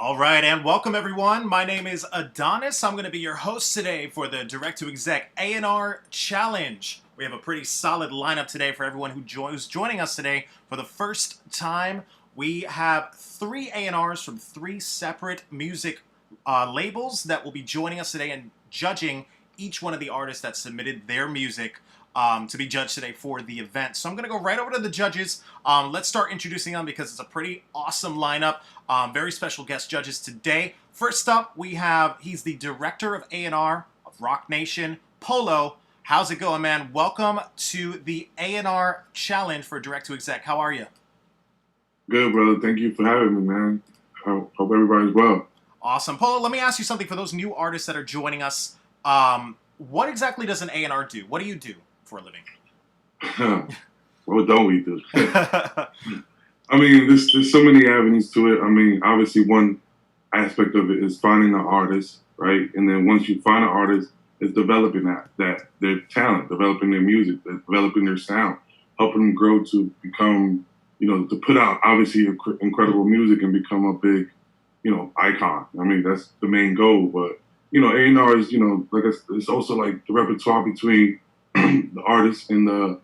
All right, and welcome everyone. My name is Adonis. I'm going to be your host today for the Direct to Exec A&R Challenge. We have a pretty solid lineup today for everyone who's joining us today for the first time. We have 3 A&Rs from 3 separate music labels that will be joining us today and judging each one of the artists that submitted their music to be judged today for the event. So I'm going to go right over to the judges. Let's start introducing them because it's a pretty awesome lineup. Very special guest judges today. First up, we have, he's the director of A&R of Rock Nation, POLO. How's it going, man? Welcome to the A&R Challenge for Direct to Exec. How are you? Good, brother. Thank you for having me, man. Hope everybody's well. Awesome. POLO, let me ask you something for those new artists that are joining us. What exactly does an A&R do? What do you do for a living? What don't we do? I mean, there's so many avenues to it. I mean, obviously one aspect of it is finding an artist, right? And then once you find an artist, it's developing that their talent, developing their music, developing their sound, helping them grow to become, to put out obviously incredible music and become a big, icon. I mean, that's the main goal. But A&R is, it's also like the repertoire between the artist and the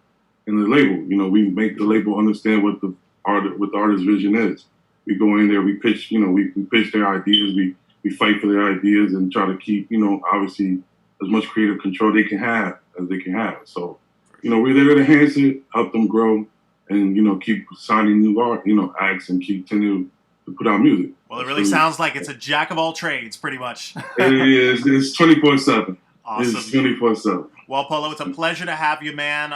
label. We make the label understand what the artist's vision is. We go in there, we pitch, we pitch their ideas, we fight for their ideas and try to keep, obviously as much creative control they can have as they can have. So, we're there to enhance it, help them grow, and keep signing new art, acts and continue to put out music. Well, it really sounds like it's a jack of all trades, pretty much. It is. It's 24/7. Awesome. It's 24/7. Well, POLO, it's a pleasure to have you, man.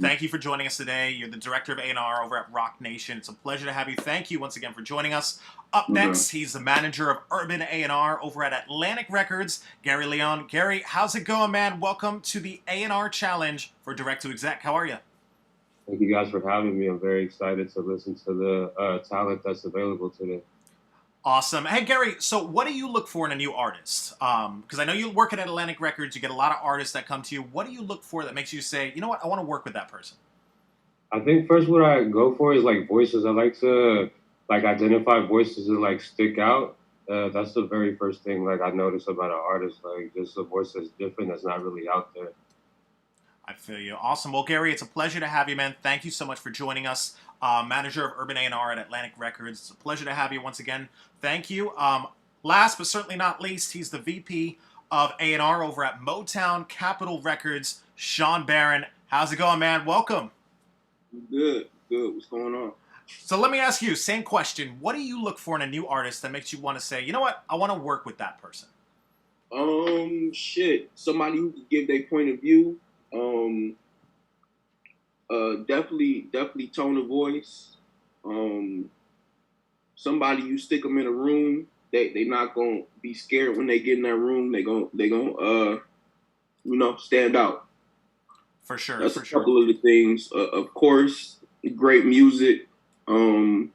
Thank you for joining us today. You're the director of A&R over at Rock Nation. It's a pleasure to have you. Thank you once again for joining us. Up next, he's the manager of Urban A&R over at Atlantic Records, Gary Leon. Gary, how's it going, man? Welcome to the A&R Challenge for Direct to Exec. How are you? Thank you guys for having me. I'm very excited to listen to the talent that's available today. Awesome. Hey, Gary, so what do you look for in a new artist? Because I know you work at Atlantic Records. You get a lot of artists that come to you. What do you look for that makes you say, you know what, I want to work with that person? I think first what I go for is like voices. I like to identify voices that stick out. That's the very first thing I notice about an artist, just a voice that's different, that's not really out there. I feel you. Awesome. Well, Gary, it's a pleasure to have you, man. Thank you so much for joining us. Manager of Urban A&R at Atlantic Records. It's a pleasure to have you once again. Thank you. Last but certainly not least, he's the VP of A&R over at MOTOWN Capitol Records, SHAWN BARRON. How's it going, man? Welcome. Good. What's going on? So let me ask you, same question. What do you look for in a new artist that makes you want to say, you know what, I want to work with that person? Somebody who can give their point of view. Definitely tone of voice. Somebody you stick them in a room, they not gonna be scared when they get in that room. They gonna stand out. For sure. That's a couple of the things. Of course, great music. But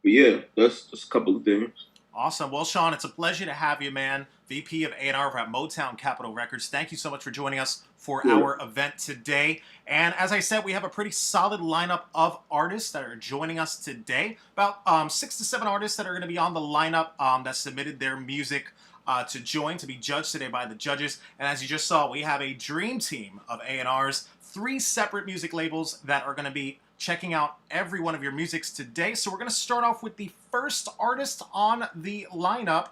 yeah, that's a couple of things. Awesome. Well, Sean, it's a pleasure to have you, man. VP of A&R at MOTOWN Capitol Records. Thank you so much for joining us for our event today. And as I said, we have a pretty solid lineup of artists that are joining us today. About 6 to 7 artists that are going to be on the lineup that submitted their music to be judged today by the judges. And as you just saw, we have a dream team of A&Rs, 3 separate music labels that are going to be checking out every one of your musics today. So we're going to start off with the first artist on the lineup.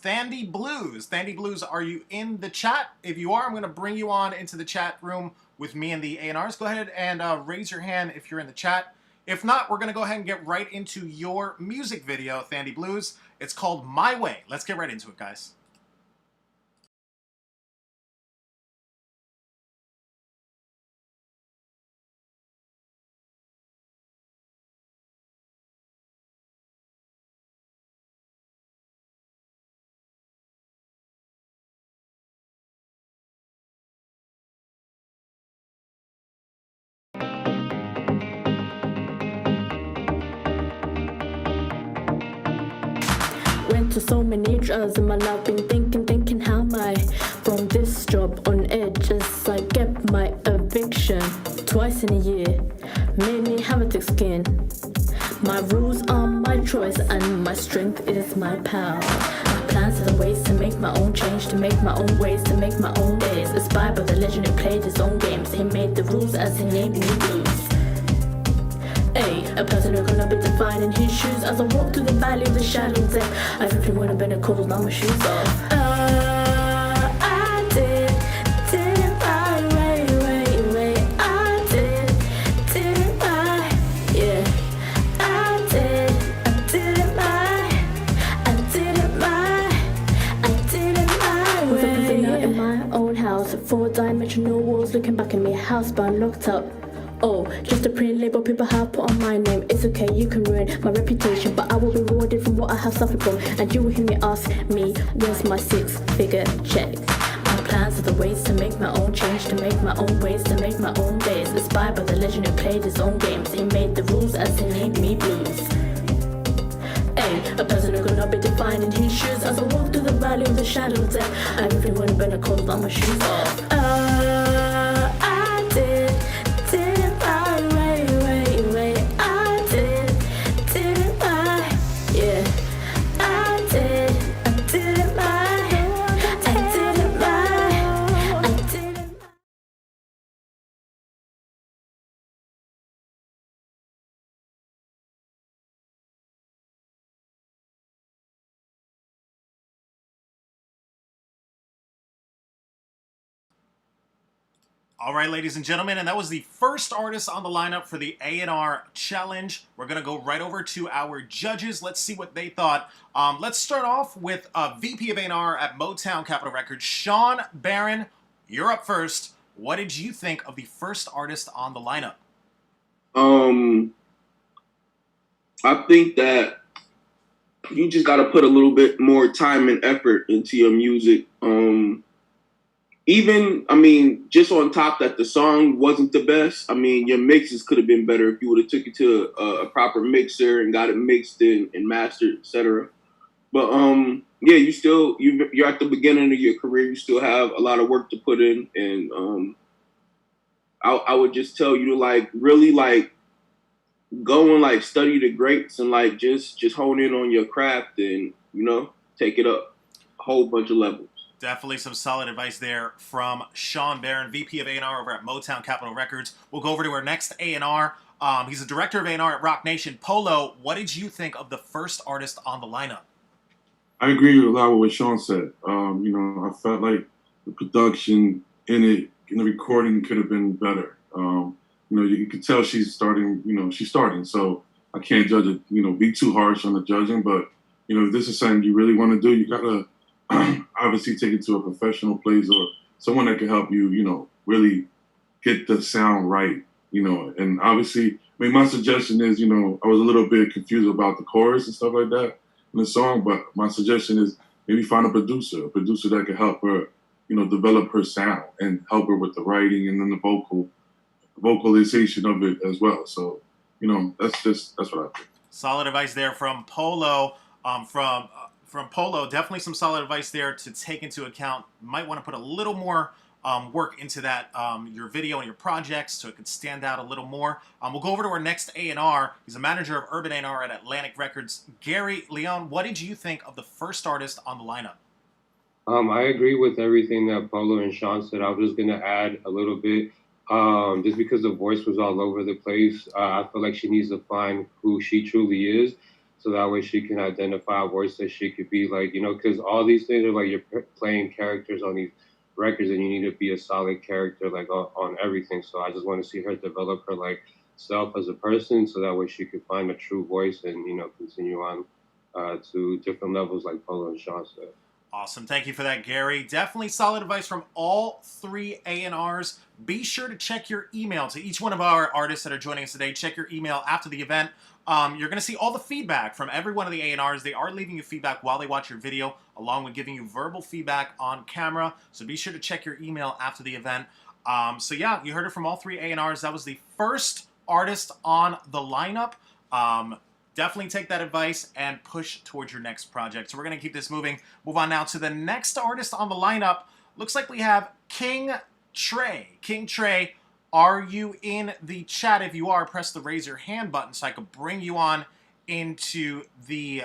Thandy Blues. Thandy Blues, are you in the chat? If you are, I'm going to bring you on into the chat room with me and the A&Rs. Go ahead and raise your hand if you're in the chat. If not, we're going to go ahead and get right into your music video, Thandy Blues. It's called My Way. Let's get right into it, guys. Went to so many trials in my life, been thinking how am I from this job on edge as I get my eviction twice in a year, made me have a thick skin. My rules strength is my power. My plans are the ways to make my own change, to make my own ways, to make my own days. Inspired by the legend who played his own games. He made the rules as he named me blues. A person who cannot be defined in his shoes. As I walk through the valley of the shadow of death, I simply would have been a cold on my shoes off. I did it my way. I did it my, yeah. I did it my way. With a pavilion in my own house, 4-dimensional walls looking back at me, housebound, locked up. Oh, just a print label people have put on my name. It's okay, you can ruin my reputation, but I will be rewarded from what I have suffered from. And you will hear me ask me, where's my 6-figure check? My plans are the ways to make my own change, to make my own ways, to make my own days. Inspired by the legend who played his own games. He made the rules as he named me blues. A person who could not be defined in his shoes. As I walk through the valley of the shadow of death, I really would have been a cold on my shoes off. I did it my way. I did it my, yeah. I did it my, I did it my. All right, ladies and gentlemen, and that was the first artist on the lineup for the A&R Challenge. We're going to go right over to our judges. Let's see what they thought. Let's start off with VP of A&R at MOTOWN Capitol Records, SHAWN. BARRON, you're up first. What did you think of the first artist on the lineup? I think that you just got to put a little bit more time and effort into your music. Just on top that the song wasn't the best. Your mixes could have been better if you would have took it to a proper mixer and got it mixed and mastered, etc. But yeah, you're at the beginning of your career. You still have a lot of work to put in, and I would just tell you to really go and study the greats and just hone in on your craft and take it up a whole bunch of levels. Definitely some solid advice there from SHAWN. BARRON, VP of A&R over at MOTOWN Capitol Records. We'll go over to our next A&R. He's the director of A&R at Rock Nation. POLO, what did you think of the first artist on the lineup? I agree with a lot of what Sean said. I felt like the production in the recording could have been better. You could tell she's starting. So I can't judge it, be too harsh on the judging. But, if this is something you really want to do, you got to obviously take it to a professional place or someone that can help you, really get the sound right, And obviously, my suggestion is, I was a little bit confused about the chorus and stuff like that in the song, but my suggestion is maybe find a producer that can help her, develop her sound and help her with the writing and then the vocalization of it as well. So, that's what I think. Solid advice there from POLO. From POLO, definitely some solid advice there to take into account. Might want to put a little more work into that, your video and your projects, so it could stand out a little more. We'll go over to our next A&R. He's a manager of Urban A&R at Atlantic Records. Gary Leon, what did you think of the first artist on the lineup? I agree with everything that POLO and SHAWN said. I was just going to add a little bit. Just because the voice was all over the place, I feel like she needs to find who she truly is. So that way she can identify a voice that she could be because all these things are you're playing characters on these records and you need to be a solid character on everything. So I just want to see her develop her self as a person so that way she could find a true voice and, continue on to different levels like POLO and SHAWN said. Awesome. Thank you for that, Gary. Definitely solid advice from all three A&Rs. Be sure to check your email to each one of our artists that are joining us today. Check your email after the event. You're going to see all the feedback from every one of the A&Rs. They are leaving you feedback while they watch your video, along with giving you verbal feedback on camera. So be sure to check your email after the event. So yeah, you heard it from all three A&Rs. That was the first artist on the lineup. Definitely take that advice and push towards your next project. So we're going to keep this moving. Move on now to the next artist on the lineup. Looks like we have King Trey. King Trey, are you in the chat? If you are, press the raise your hand button so I could bring you on into the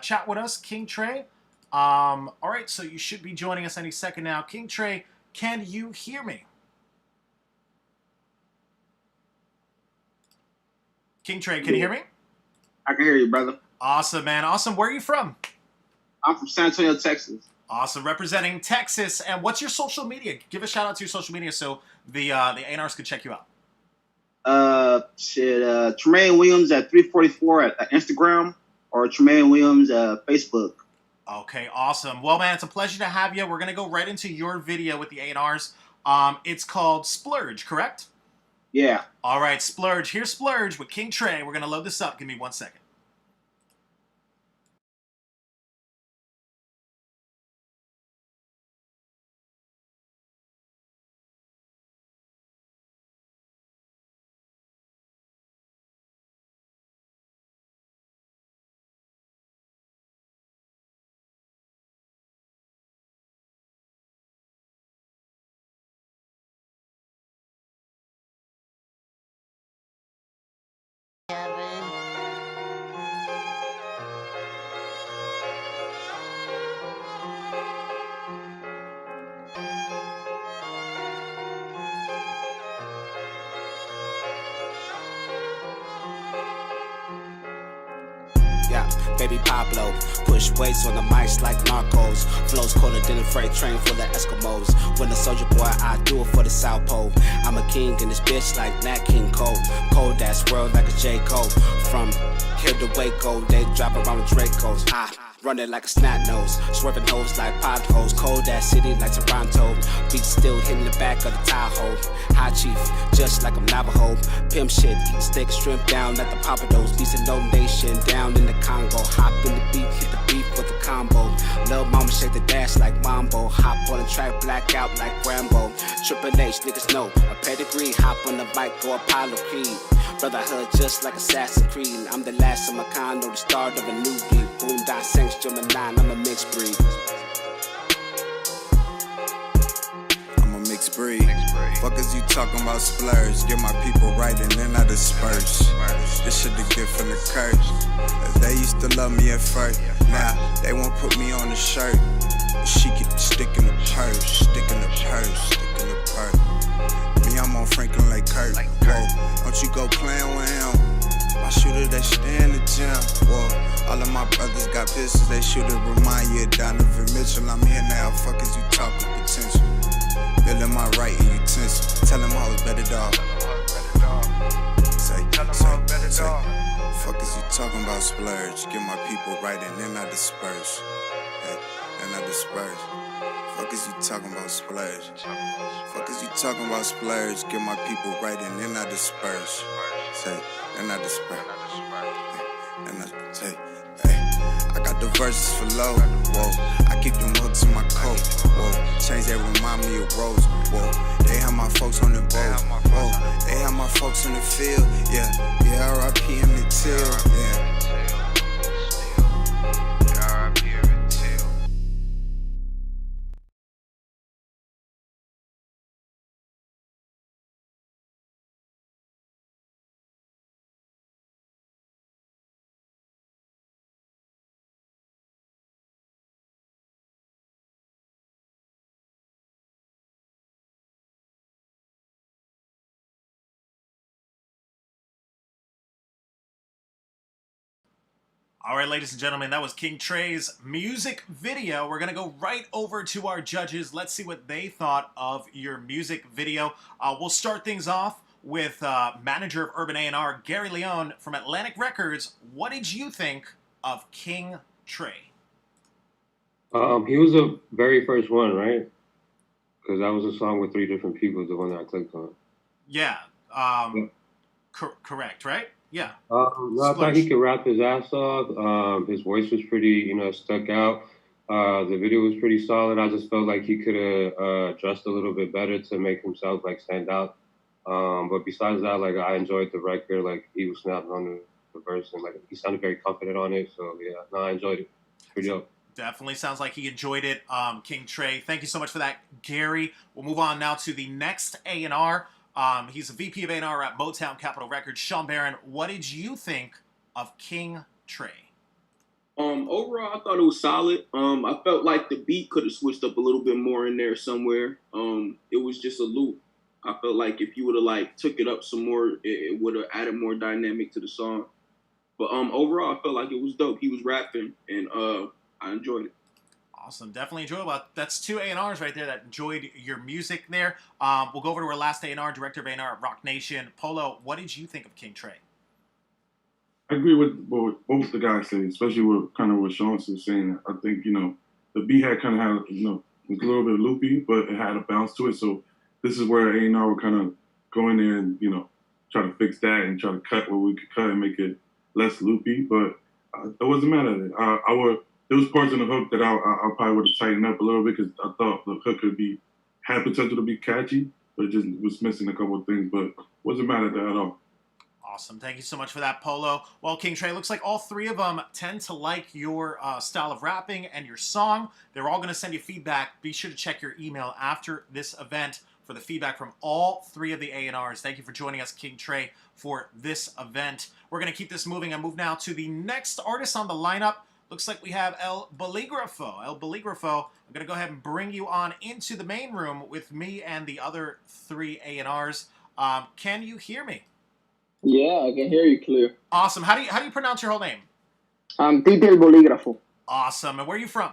chat with us, King Trey. All right, so you should be joining us any second now. King Trey, can you hear me? King Trey, can you hear me? I can hear you, brother. Awesome, man. Awesome. Where are you from? I'm from San Antonio, Texas. Awesome. Representing Texas. And what's your social media? Give a shout out to your social media so the A&Rs can check you out. Tremaine Williams at 344 at Instagram, or Tremaine Williams Facebook. Okay, awesome. Well, man, it's a pleasure to have you. We're going to go right into your video with the A&Rs. It's called Splurge, correct? Yeah. All right, Splurge. Here's Splurge with King Trey. We're going to load this up. Give me 1 second. Yeah, baby Pablo, push weights on the mics like narcos. Flows colder than a freight train full of Eskimos. When a soldier boy, I do it for the South Pole. I'm a king in this bitch like Nat King Cole. Cold ass world like a J. Cole. From here to Waco, they drop around the Dracos. Run it like a snot nose, swerving hoes like potholes. Cold ass city like Toronto. Beat still hitting the back of the Tahoe. High chief, just like I'm Navajo. Pimp shit, eat steak shrimp down at the Papados. Beast of no nation down in the Congo. Hop in the beat, hit the beat for the combo. Lil' mama shake the dash like Mambo. Hop on the track, black out like Rambo. Triple H, niggas know my pedigree. Hop on the bike, go Apollo Creed. Brotherhood just like Assassin's Creed. I'm the last of my kind, or the start of a new beat. Boom, die, Saints, Gemini, I'm a mixed breed. I'm a mixed breed. Fuck is you talking about splurge? Get my people right and then I disperse. This shit the gift and the curse. They used to love me at first. Now they won't put me on the shirt. But she get stick in the purse, stick in the purse, stick in the purse. Me, I'm on Franklin like Kurt. Whoa, don't you go playing with him. My shooter, they stay in the gym. Whoa, all of my brothers got pistols. They shoot it, remind you of Donovan Mitchell. I'm here now, fuck is you talking potential. Building my right in utensil. Tell them hoes better dog. Say, fuck is you talking about splurge? Get my people right and then I disperse. Hey, then I disperse. Fuck is you talking about splurge? Fuck is you talking about splurge? Get my people right and then I disperse. Say, then I disperse. Hey, and I say, hey, I got the verses for low. Whoa, I keep them hooks in my coat. Whoa, chains that remind me of Rose. Whoa, they have my folks on the boat. Whoa, they have my folks in the field. Yeah, yeah, R.I.P. Emmett Till. Yeah. All right, ladies and gentlemen, that was King Trey's music video. We're going to go right over to our judges. Let's see what they thought of your music video. We'll start things off with manager of Urban A&R, Gary Leone from Atlantic Records. What did you think of King Trey? He was the very first one, right? Because that was a song with 3 different people, the one that I clicked on. Yeah. Correct, right? Yeah. No, I thought he could rap his ass off. His voice was pretty, stuck out. The video was pretty solid. I just felt like he could have dressed a little bit better to make himself stand out. But besides that, I enjoyed the record. He was snapping on the verse and he sounded very confident on it. So yeah, no, I enjoyed it. Pretty dope. Definitely sounds like he enjoyed it. King Trey, thank you so much for that, Gary. We'll move on now to the next A&R. He's a VP of A&R at MOTOWN Capitol Records. Sean Barron, what did you think of King Trey? Overall, I thought it was solid. I felt like the beat could have switched up a little bit more in there somewhere. It was just a loop. I felt like if you would have like took it up some more, it would have added more dynamic to the song. But overall, I felt like it was dope. He was rapping, and I enjoyed it. Awesome, definitely enjoyable. That's two A&Rs right there that enjoyed your music there. We'll go over to our last A&R, director of A&R at Rock Nation. Polo, what did you think of King Trey? I agree with what both the guys say, especially with kind of what Sean was saying. I think, the beat had kind of had, was a little bit loopy, but it had a bounce to it. So this is where A&R would kind of go in there and, try to fix that and try to cut what we could cut and make it less loopy. But it wasn't mad at it. There was parts in the hook that I probably would have tightened up a little bit because I thought the hook had potential to be catchy, but it just was missing a couple of things. But wasn't mad at that at all. Awesome. Thank you so much for that, Polo. Well, King Trey, looks like all three of them tend to like your style of rapping and your song. They're all going to send you feedback. Be sure to check your email after this event for the feedback from all three of the A&Rs. Thank you for joining us, King Trey, for this event. We're going to keep this moving and move now to the next artist on the lineup. Looks like we have El Boligrafo. El Boligrafo, I'm going to go ahead and bring you on into the main room with me and the other three A&Rs. Can you hear me? Yeah, I can hear you clear. Awesome. How do you pronounce your whole name? Tite el Bolígrafo. Awesome. And where are you from?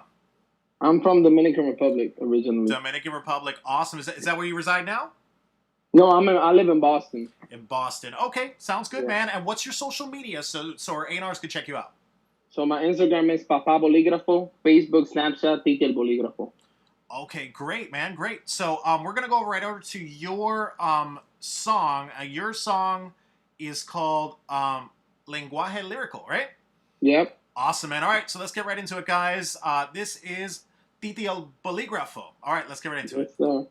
I'm from Dominican Republic originally. Dominican Republic. Awesome. Is that where you reside now? No, I live in Boston. In Boston. Okay, sounds good, man. And what's your social media so our A&Rs can check you out? So my Instagram is Papa Bolígrafo, Facebook, Snapchat, Tite el Bolígrafo. Okay, great, man, great. So we're gonna go right over to your song. Your song is called Lenguaje Lyrical, right? Yep. Awesome, man. All right, so let's get right into it, guys. This is Tite el Bolígrafo. All right, let's get right into it. Sir.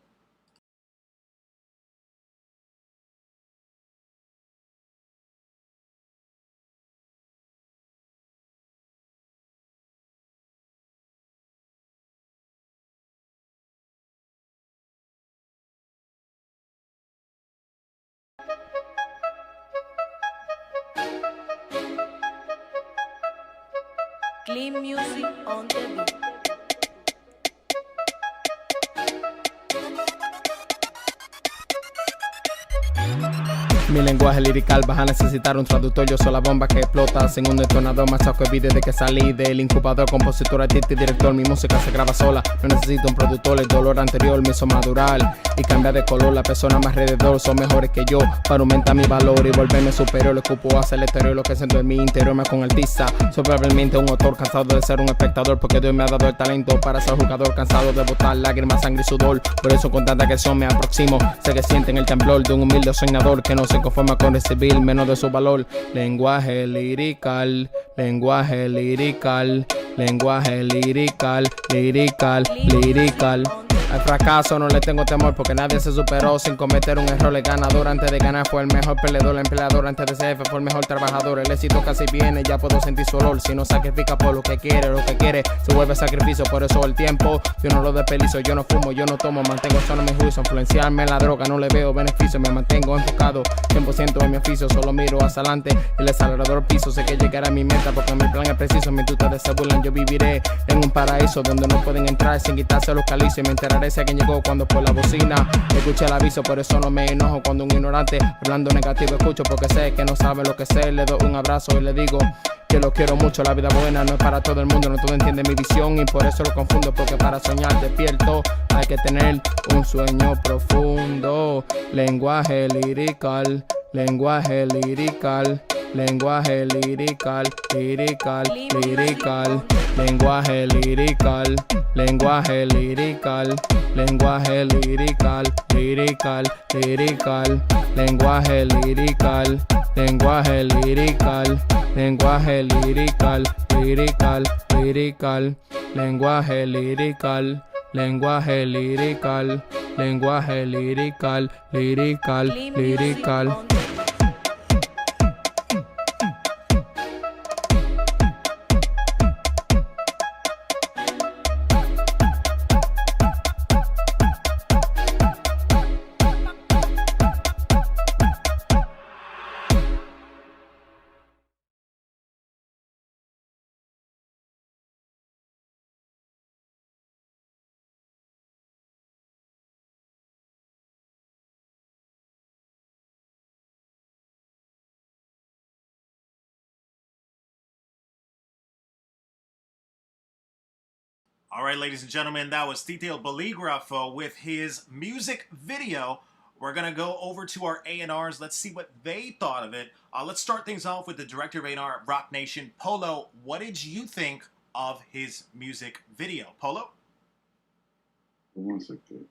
Clean music on the beat. Mi lenguaje lirical vas a necesitar un traductor. Yo soy la bomba que explota sin un detonador. Más saco de desde que salí del incubador. Compositor, artista y director. Mi música se graba sola. No necesito un productor. El dolor anterior me hizo madurar y cambiar de color. Las personas más alrededor son mejores que yo para aumentar mi valor y volverme superior. Le ocupo hacer el exterior. Lo que siento en mi interior me con artista. Soy probablemente un autor cansado de ser un espectador, porque Dios me ha dado el talento para ser jugador. Cansado de botar lágrimas, sangre y sudor. Por eso con tanta agresión me aproximo. Sé que sienten el temblor de un humilde soñador que no se conforma con recibir menos de su valor. Lenguaje lirical, lenguaje lirical, lenguaje lirical, lirical, lirical. Al fracaso no le tengo temor porque nadie se superó sin cometer un error. El ganador antes de ganar fue el mejor perdedor. El empleador antes de ser jefe fue el mejor trabajador. El éxito casi viene, ya puedo sentir su olor. Si no sacrifica por lo que quiere se vuelve sacrificio. Por eso el tiempo yo no lo desperdiciyo. Yo no fumo, yo no tomo, mantengo sano mi juicio. Influenciarme en la droga no le veo beneficio. Me mantengo enfocado 100% en mi oficio. Solo miro hacia adelante y el acelerador piso. Sé que llegará a mi meta porque mi plan es preciso. Mis dudas se burlan, yo viviré en un paraíso donde no pueden entrar sin quitarse los calicios. Y me enteraré si alguien llegó cuando por la bocina escuché el aviso. Por eso no me enojo cuando un ignorante hablando negativo escucho, porque sé que no sabe lo que sé. Le doy un abrazo y le digo que lo quiero mucho. La vida buena no es para todo el mundo, no todo entiende mi visión y por eso lo confundo, porque para soñar despierto hay que tener un sueño profundo. Lenguaje lirical, lenguaje lirical, lenguaje lirical, lirical, lirical, lenguaje lirical, lenguaje lirical, lenguaje lirical, lirical, lirical, lenguaje lirical, lenguaje lirical, lenguaje lirical, lirical, lirical, lenguaje lirical, lenguaje lirical, lenguaje lirical, lirical, lirical. All right, ladies and gentlemen, that was Tite El Bolígrafo with his music video. We're going to go over to our A&Rs. Let's see what they thought of it. Let's start things off with the director of A&R at Rock Nation, Polo. What did you think of his music video? Polo? 1 second.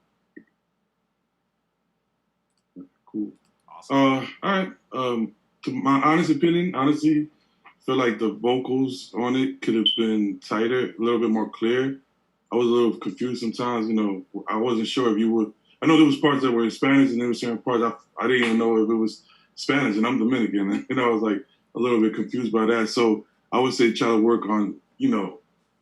Cool. Awesome. All right. To my honest opinion, honestly, I feel like the vocals on it could have been tighter, a little bit more clear. I was a little confused sometimes. You know, I wasn't sure if you would. I know there was parts that were in Spanish, and there were certain parts I didn't even know if it was Spanish, and I'm Dominican. And I was like a little bit confused by that. So I would say try to work on, you know,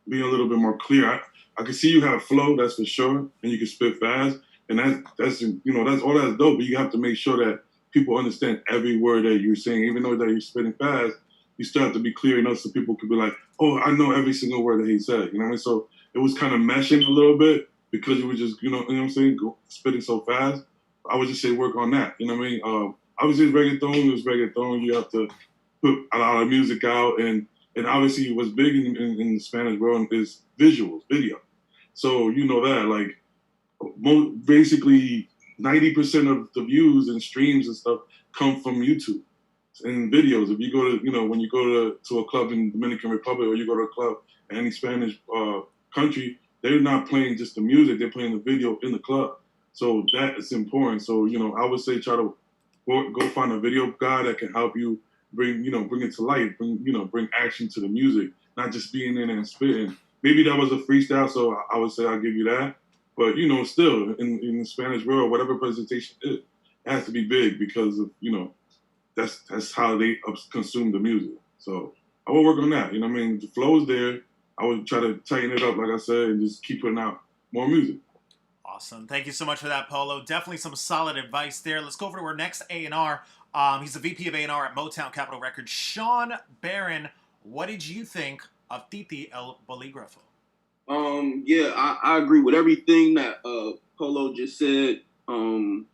being a little bit more clear. I can see you have flow, that's for sure, and you can spit fast, and that's you know, that's all that's dope. But you have to make sure that people understand every word that you're saying, even though that you're spitting fast. You still have to be clear enough so people could be like, oh, I know every single word that he said. You know what I mean? So it was kind of meshing a little bit because you were just, you know what I'm saying, spitting so fast. I would just say work on that. You know what I mean? Obviously, reggaeton is reggaeton. You have to put a lot of music out, and obviously what's big in the Spanish world is visuals, video. So you know that, like, basically 90% of the views and streams and stuff come from YouTube and videos. If you go to, you know, when you go to a club in Dominican Republic, or you go to a club in any Spanish country, they're not playing just the music, they're playing the video in the club. So that is important. So, you know, I would say try to go find a video guy that can help you bring it to life, bring action to the music, not just being in and spitting. Maybe that was a freestyle, so I would say I'll give you that. But, you know, still, in the Spanish world, whatever presentation is, it has to be big because of, you know, that's how they consume the music. So I will work on that. You know what I mean? The flow's there. I would try to tighten it up, like I said, and just keep putting out more music. Awesome. Thank you so much for that, Polo. Definitely some solid advice there. Let's go over to our next A&R. He's the VP of A&R at MOTOWN Capitol Records, SHAWN. BARRON, what did you think of Tite El Bolígrafo? Yeah, I agree with everything that Polo just said. You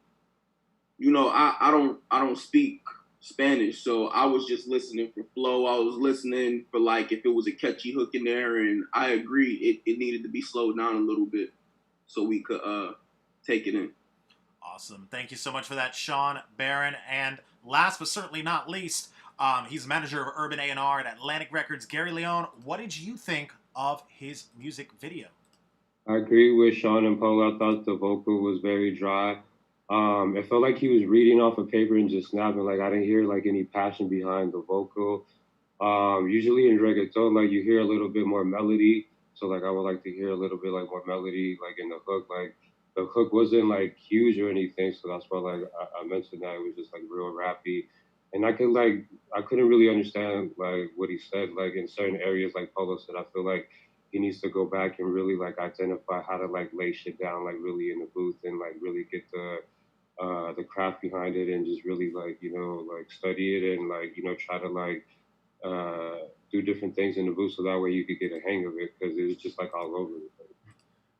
know, I don't speak Spanish, so I was just listening for flow. I was listening for, like, if it was a catchy hook in there, and I agree it needed to be slowed down a little bit so we could take it in. Awesome. Thank you so much for that, SHAWN. BARRON. And last but certainly not least, he's manager of Urban A&R at Atlantic Records, Gary Leone. What did you think of his music video? I agree with Sean and Polo. I thought the vocal was very dry. It felt like he was reading off a paper and just snapping. Like, I didn't hear like any passion behind the vocal. Usually in reggaeton, like, you hear a little bit more melody. So like I would like to hear a little bit like more melody, like in the hook. Like the hook wasn't like huge or anything, so that's why like I mentioned that it was just like real rappy. And I couldn't really understand like what he said. Like in certain areas, like Polo said, I feel like he needs to go back and really like identify how to like lay shit down, like really in the booth, and like really get the craft behind it, and just really like, you know, like study it, and like, you know, try to like do different things in the booth so that way you could get a hang of it, because it was just like all over the place.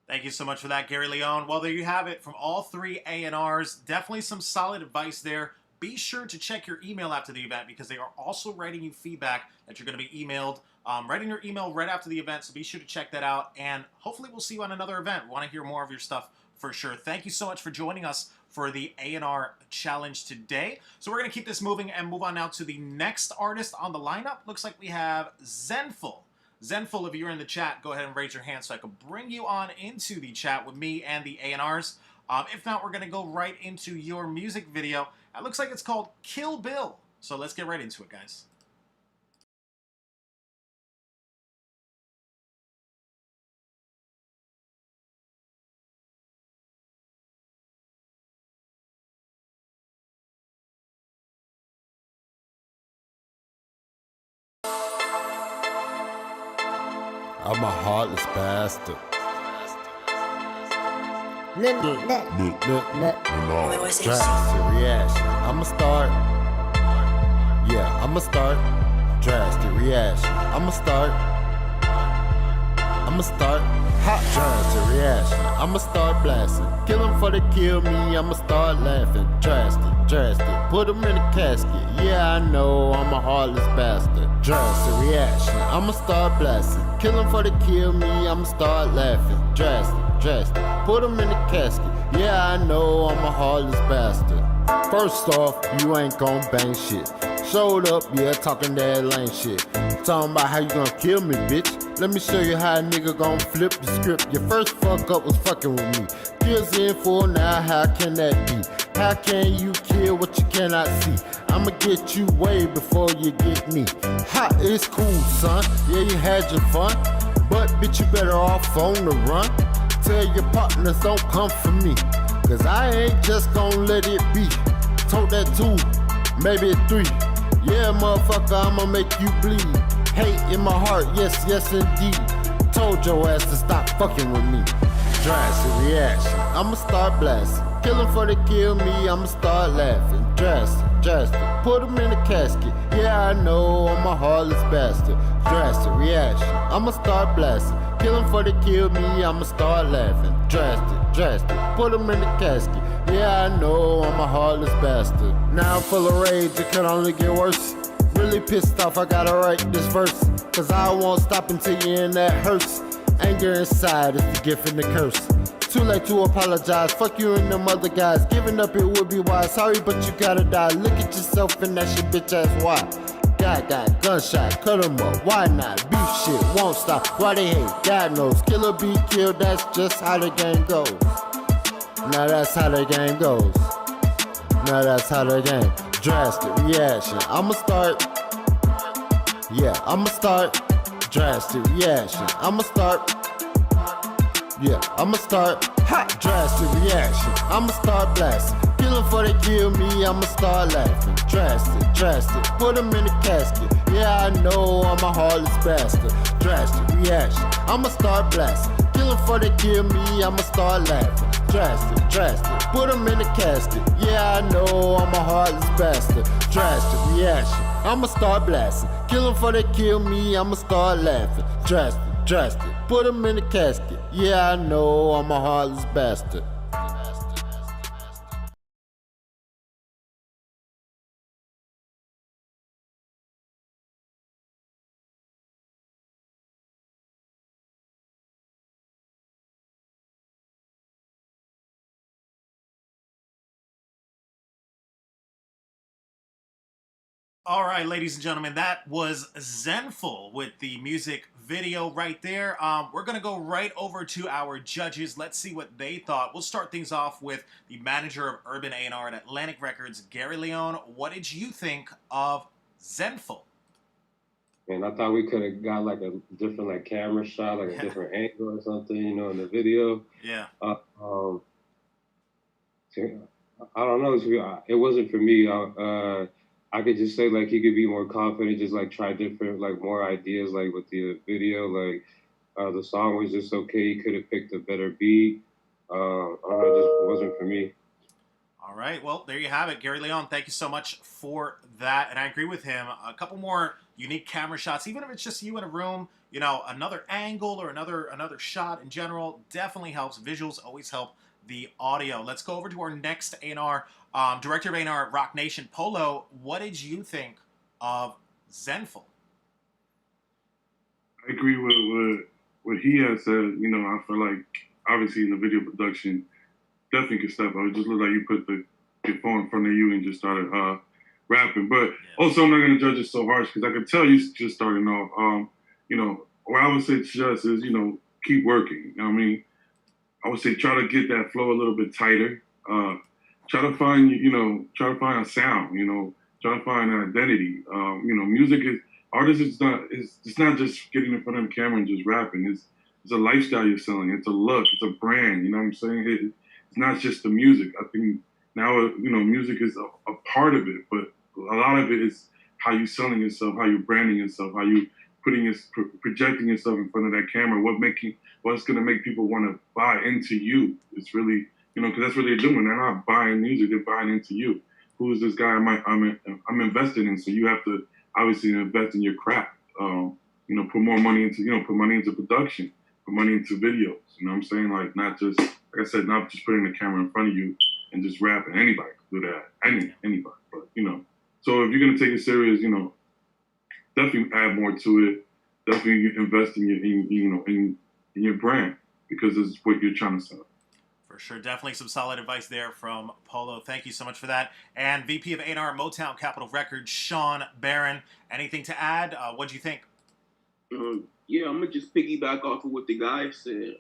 Thank you so much for that, Gary Leone. Well, there you have it from all three A&Rs. Definitely some solid advice there. Be sure to check your email after the event, because they are also writing you feedback that you're going to be emailed, writing your email right after the event, so be sure to check that out, and hopefully we'll see you on another event. We want to hear more of your stuff for sure. Thank you so much for joining us for the A&R Challenge today. So we're going to keep this moving and move on now to the next artist on the lineup. Looks like we have Zenful. Zenful, if you're in the chat, go ahead and raise your hand so I can bring you on into the chat with me and the A&Rs. If not, we're going to go right into your music video. It looks like it's called Kill Bill. So let's get right into it, guys. I'm a heartless bastard. Drastic reaction. I'ma start. Yeah, I'ma start. Drastic reaction. I'ma start. Hot drastic reaction. I'ma start blasting. Kill him for they kill me. I'ma start laughing. Drastic. Put him in a casket. Yeah, I know I'm a heartless bastard. Drastic reaction. I'ma start blasting. Kill him for the kill me, I'ma start laughing. Drastic. Put him in the casket. Yeah, I know I'm a heartless bastard. First off, you ain't gon' bang shit. Showed up, yeah, talking that lame shit. Talking about how you gonna kill me, bitch. Let me show you how a nigga gon' flip the script. Your first fuck up was fucking with me. Kills in full now, how can that be? How can you kill what you cannot see? I'ma get you way before you get me. Ha, it's cool, son. Yeah, you had your fun. But bitch, you better off on the run. Tell your partners don't come for me. Cause I ain't just gon' let it be. Told that 2, maybe a 3. Yeah, motherfucker, I'ma make you bleed. Hate in my heart, yes indeed. Told your ass to stop fucking with me. Drastic reaction, I'ma start blasting. Kill him for the kill me, I'ma start laughing. Drastic, put him in the casket. Yeah, I know I'm a heartless bastard. Drastic reaction, I'ma start blasting. Kill him for the kill me, I'ma start laughing. Drastic, put him in the casket. Yeah, I know I'm a heartless bastard. Now I'm full of rage, it can only get worse. Really pissed off, I gotta write this verse. Cause I won't stop until you're in that hurts. Anger inside is the gift and the curse. Too late to apologize, fuck you and them other guys. Giving up it would be wise, sorry but you gotta die. Look at yourself and that's your bitch ass why. God got gunshot, cut him up, why not? Beef shit, won't stop, why they hate, God knows. Killer be killed, that's just how the game goes. Now that's how the game goes. Now that's how the game. Drastic reaction, I'ma start. Yeah, I'ma start. Drastic reaction, I'ma start. Yeah, I'ma start. Hot drastic reaction, I'ma start blasting. Kill him for they kill me, I'ma start laughing. Drastic, put him in the casket. Yeah, I know I'm a heartless bastard. Drastic reaction, I'ma start blasting. Kill him for they kill me, I'ma start laughing. Drastic, put him in the casket. Yeah, I know I'm a heartless bastard. Drastic reaction, I'ma start blasting. Kill him for they kill me, I'ma start laughing. Drastic, put him in the casket. Yeah, I know I'm a heartless bastard. All right, ladies and gentlemen, that was Zenful with the music video right there. We're going to go right over to our judges. Let's see what they thought. We'll start things off with the manager of Urban A&R at Atlantic Records, Gary Leone. What did you think of Zenful? And I thought we could have got like a different like camera shot, like a different angle or something, you know, in the video. Yeah. I don't know. It wasn't for me. I could just say like he could be more confident, just like try different, like more ideas, like with the video. Like the song was just okay. He could have picked a better beat. I don't know, it just wasn't for me. All right, well, there you have it. Gary Leone, thank you so much for that. And I agree with him. A couple more unique camera shots, even if it's just you in a room, you know, another angle or another shot in general definitely helps. Visuals always help the audio. Let's go over to our next A&R, director of A&R at Rock Nation, Polo. What did you think of Zenful? I agree with what he has said. You know, I feel like obviously in the video production, definitely could step up. It just looked like you put the phone in front of you and just started rapping. But also, I'm not going to judge it so harsh because I could tell you just starting off. You know, what I would say just is, you know, keep working. You know what I mean? I would say try to get that flow a little bit tighter. Try to find a sound, you know, try to find an identity. You know, music is, artists is not, it's not just getting in front of the camera and just rapping. It's a lifestyle you're selling. It's a look, it's a brand, you know what I'm saying? It's not just the music. I think now, you know, music is a part of it, but a lot of it is how you selling yourself, how you branding yourself, how you projecting yourself in front of that camera, what's going to make people want to buy into you. It's really, you know, because that's what they're doing. They're not buying music, they're buying into you. Who is this guy I'm invested in? So you have to obviously invest in your craft. You know, put more money into production, put money into videos. You know what I'm saying? Like not just, like I said, not just putting the camera in front of you and just rapping. Anybody can do that. Anybody. But, you know, so if you're going to take it serious, you know, definitely add more to it. definitely invest in your brand, because this is what you're trying to sell. For sure. Definitely some solid advice there from Polo. Thank you so much for that. And VP of A&R MOTOWN Capitol Records, Sean Barron. Anything to add? What do you think? Yeah, I'm going to just piggyback off of what the guy said.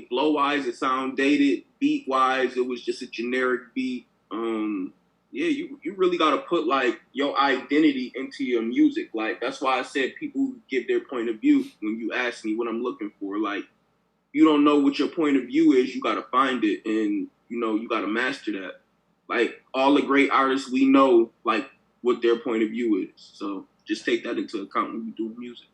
Flow-wise, it sound dated. Beat-wise, it was just a generic beat. Yeah, you really got to put, like, your identity into your music. Like, that's why I said people give their point of view when you ask me what I'm looking for. Like, you don't know what your point of view is, you got to find it, and, you got to master that. Like, all the great artists we know, like, what their point of view is. So just take that into account when you do music.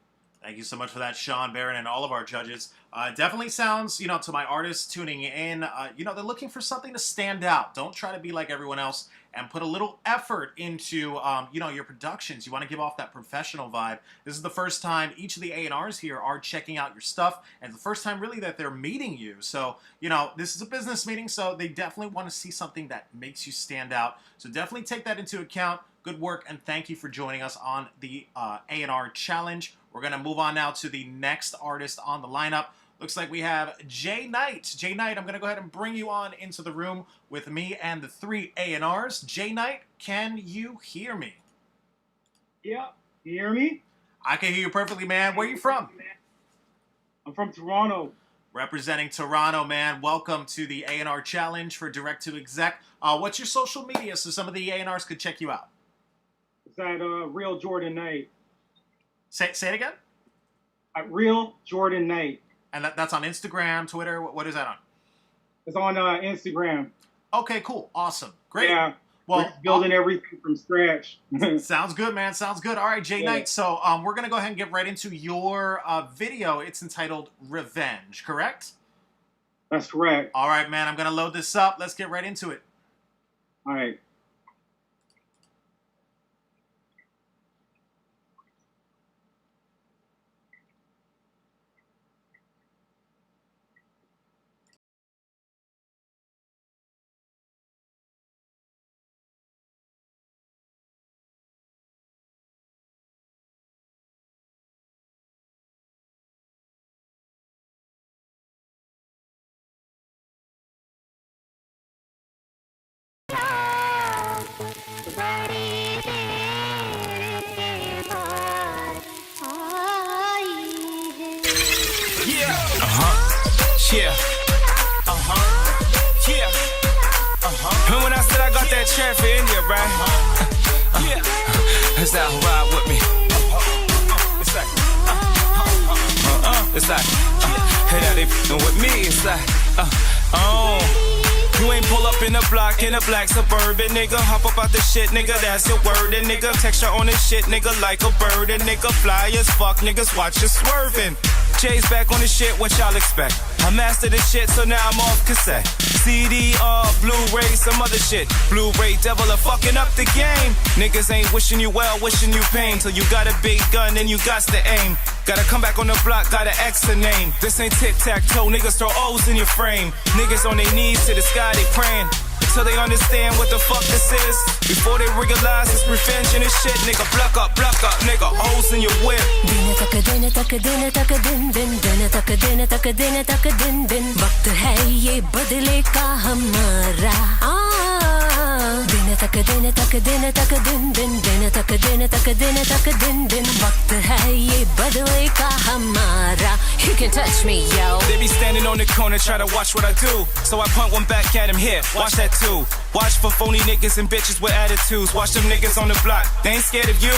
Thank you so much for that, Sean Barron, and all of our judges. Definitely sounds, to my artists tuning in, they're looking for something to stand out. Don't try to be like everyone else, and put a little effort into, your productions. You want to give off that professional vibe. This is the first time each of the A&Rs here are checking out your stuff, and the first time really that they're meeting you. So, this is a business meeting, so they definitely want to see something that makes you stand out. So definitely take that into account. Good work, and thank you for joining us on the A&R Challenge. We're going to move on now to the next artist on the lineup. Looks like we have Jay Knight. Jay Knight, I'm going to go ahead and bring you on into the room with me and the three A&Rs. Jay Knight, can you hear me? Yeah, you hear me? I can hear you perfectly, man. Where are you from? I'm from Toronto. Representing Toronto, man. Welcome to the A&R Challenge for Direct to Exec. What's your social media so some of the A&Rs could check you out? It's at Real Jordan Knight. Say it again? At Real Jordan Knight. And that's on Instagram, Twitter? What is that on? It's on Instagram. Okay, cool. Awesome. Great. Yeah. Well, we're building everything from scratch. Sounds good, man. Sounds good. All right, Jay Knight. So we're going to go ahead and get right into your video. It's entitled Revenge, correct? That's correct. All right, man. I'm going to load this up. Let's get right into it. All right. And when I said I got that chair for India, right? It's that ride with me. It's like, hey, that they f***ing with me. It's like, you ain't pull up in a block in a black Suburban, nigga. Hop up out the shit, nigga, that's your word. And nigga, texture on this shit, nigga, like a bird. And nigga, fly as fuck, niggas watch you swerving. Jay's back on the shit, what y'all expect? I mastered this shit, so now I'm off cassette. CD, Blu-ray, some other shit. Blu-ray devil are fucking up the game. Niggas ain't wishing you well, wishing you pain. Till you got a big gun and you got to aim. Gotta come back on the block, got an extra name. This ain't tic-tac-toe, niggas throw O's in your frame. Niggas on their knees to the sky, they praying. Until they understand what the fuck this is. Before they realize it's revenge and this shit. Nigga, block up, nigga, O's in your whip. वक्त है ये बदले का हमारा दिन तक दिन तक दिन तक दिन दिन दिन तक दिन तक दिन तक दिन दिन वक्त है ये बदले का हमारा You can touch me, yo. They be standing on the corner try to watch what I do. So I punt one back at him here, watch that too. Watch for phony niggas and bitches with attitudes. Watch them niggas on the block, they ain't scared of you.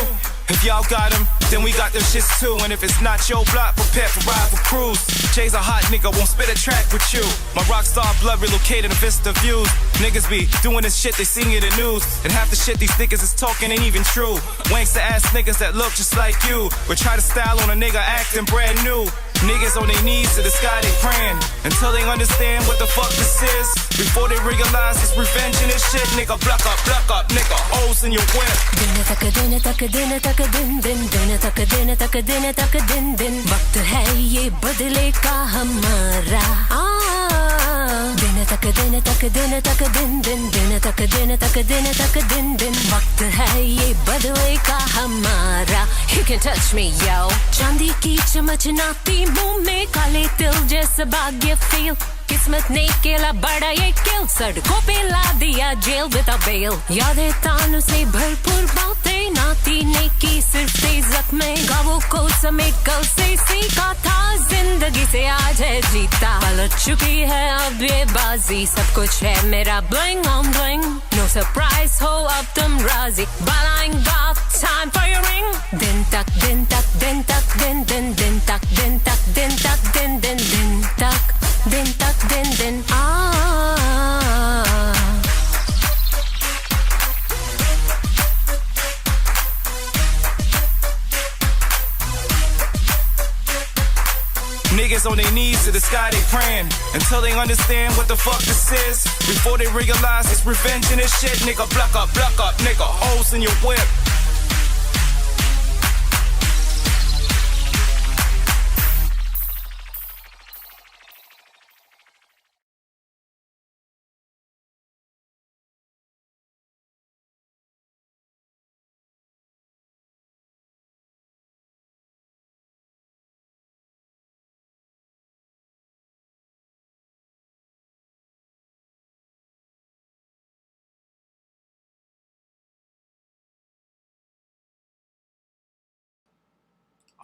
If y'all got them, then we got them shits too. And if it's not your block, prepare for ride for cruise. Jay's a hot nigga, won't spit a track with you. My rockstar blood relocated in Vista Views. Niggas be doing this shit, they sing it in the news. And half the shit these niggas is talking ain't even true. Wanksta ass niggas that look just like you. But try to style on a nigga acting brand new. Niggas on their knees to the sky, they praying. Until they understand what the fuck this is. Before they realize it's revenge and this shit. Nigga, block up, nigga, O's in your whip. दिन तक दिन तक दिन तक दिन दिन दिन तक दिन तक दिन तक दिन दिन वक्त है ये बदले का हमारा दिन तक तक दिन तक दिन तक दिन दिन दिन तक दिन तक दिन तक दिन दिन वक्त है ये बदले का हमारा You can touch me yo चांदी की चमचनाती मुंह में काले तिल जैसा भाग्य feel किस्मत ने केला बड़ा ये किल सड़कों पे ला दिया जेल विदा बेल यादें तानों से भरपूर बातें नाती ने की सिर्फ तेज़क में गावों को समेट कल से सीखा था जिंदगी से आज है जीता पलट चुकी है अब ये बाजी सब कुछ है मेरा bling on bling no surprise हो अब तुम राजी but I ain't got time for your ring दिन तक दिन तक दिन तक दिन दिन दिन तक दिन तक दिन तक दिन दिन दिन तक दिन तक दिन दिन Niggas on their knees to the sky they praying until they understand what the fuck this is. Before they realize it's revenge and this shit, nigga, block up, nigga, holes in your whip.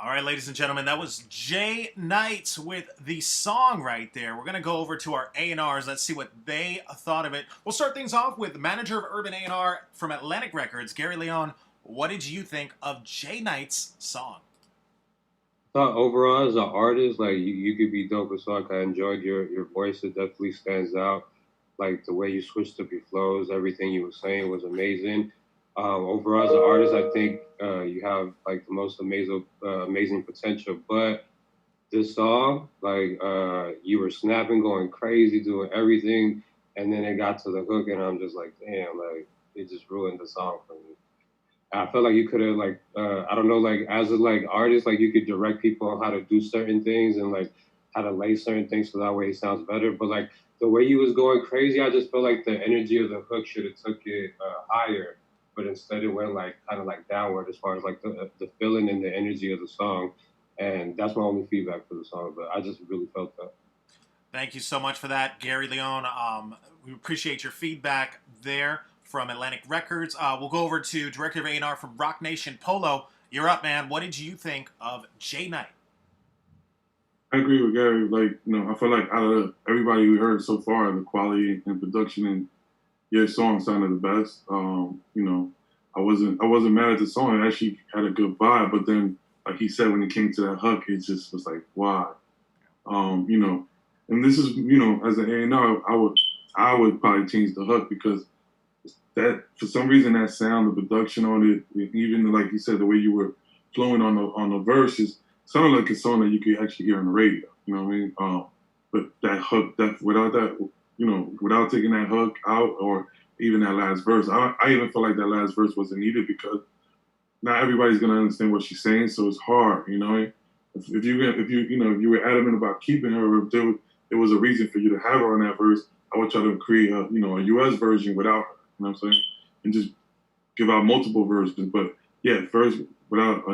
All right, ladies and gentlemen, that was Jay Knight with the song right there. We're going to go over to our A&Rs. Let's see what they thought of it. We'll start things off with manager of Urban A&R from Atlantic Records, Gary Leon. What did you think of Jay Knight's song? I thought overall as an artist, like you could be dope as fuck. I enjoyed your voice. It definitely stands out. Like the way you switched up your flows, everything you were saying was amazing. Overall as an artist, I think you have like the most amazing potential. But this song, like you were snapping, going crazy, doing everything, and then it got to the hook, and I'm just like, damn, like it just ruined the song for me. I felt like you could have like I don't know, like as a like artist, like you could direct people on how to do certain things and like how to lay certain things so that way it sounds better. But like the way you was going crazy, I just felt like the energy of the hook should have took it higher. But instead it went like kind of like downward as far as like the feeling and the energy of the song. And that's my only feedback for the song, but I just really felt that. Thank you so much for that, Gary Leon. We appreciate your feedback there from Atlantic Records. We'll go over to Director of A&R from Rock Nation, Polo. You're up, man. What did you think of Jay Knight? I agree with Gary. Like, you know, I feel like out of everybody we heard so far, the quality and production and your song sounded the best. You know, I wasn't mad at the song. It actually had a good vibe. But then, like he said, when it came to that hook, it just was like, why? You know, and this is, you know, as an A&R, I would probably change the hook because that for some reason that sound, the production on it, even like you said, the way you were flowing on the verses, sounded like a song that you could actually hear on the radio. You know what I mean? But that hook, without that. You know, without taking that hook out or even that last verse, I even feel like that last verse wasn't needed because not everybody's gonna understand what she's saying, so it's hard. You know, if you were adamant about keeping her, or if there was a reason for you to have her on that verse, I would try to create a US version without her. You know what I'm saying? And just give out multiple versions. But yeah, first without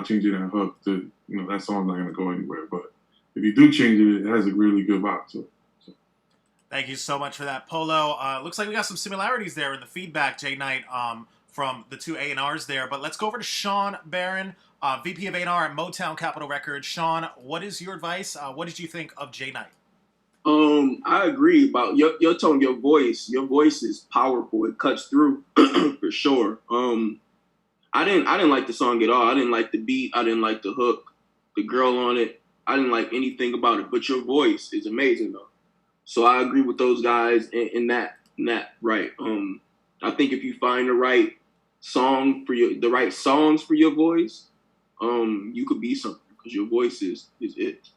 changing that hook, that song's not gonna go anywhere. But if you do change it, it has a really good vibe to it. Thank you so much for that, Polo. Looks like we got some similarities there in the feedback, Jay Knight, from the two A&Rs there. But let's go over to SHAWN BARRON, VP of A&R at MOTOWN Capitol Records. SHAWN, what is your advice? What did you think of Jay Knight? I agree about your tone, your voice. Your voice is powerful. It cuts through for sure. I didn't like the song at all. I didn't like the beat. I didn't like the hook, the girl on it. I didn't like anything about it. But your voice is amazing though. So I agree with those guys in that right. I think if you find the right songs for your voice, you could be something because your voice is it.